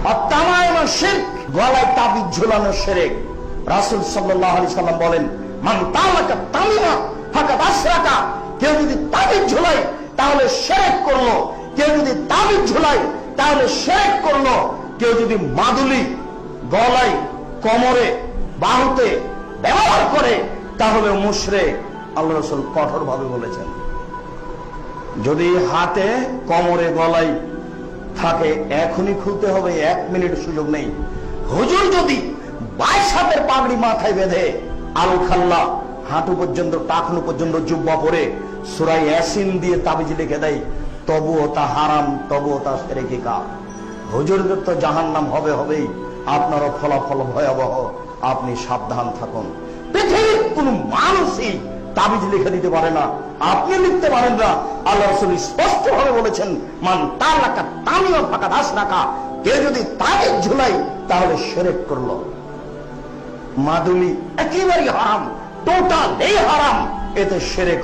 আর তামাইমা শিরক, গলায় তাবিজ ঝুলানো শিরক। রাসূল সাল্লাল্লাহু আলাইহি সাল্লাম বলেন, মান তালাকা তামিমা ফাকাদ আশরাকা, কেউ যদি তাবিজ ঝুলায় তাহলে শিরক করলো, কেউ যদি তাবিজ ঝুলায় তাহলে শিরক করলো, কেউ যদি মাদুলি গলায়, কোমরে, বাহুতে ব্যবহার করে তাহলে মুশরিক। আল্লাহ রাসূল কঠোর ভাবে বলেছেন। যদি হাতে, কোমরে, গলায় থাকে এখনই খুলতে হবে, 1 মিনিট সুযোগ নেই। হুজুর যদি 22 হাতের পাগড়ি মাথায় বেঁধে আল খাল্লা হাঁটু পর্যন্ত, টাকনু পর্যন্ত জুব্বা পরে সূরা ইয়াসিন দিয়ে তাবিজ লিখে দেয়, তবুও তা হারাম, তবুও তা শিরকি কাজ। হুজুরদের তো জাহান্নাম হবে হবেই, আপনারও ফলাফল ভয়াবহ। আপনি সাবধান থাকুন। পৃথিবীর কোন মানুষই তাবিজ লিখে দিতে পারে না, আপনি লিখতে পারেন না। আল্লাহ রাসূল স্পষ্ট ভাবে বলেছেন, মান তালাকা তামিমা ফাকাদ আশরাকা, কেউ যদি তাবিজ ঝুলাই তাহলে শিরক করলো। মাদুলি একেবারে হারাম, টোটাল এই হারাম, এতে শিরক।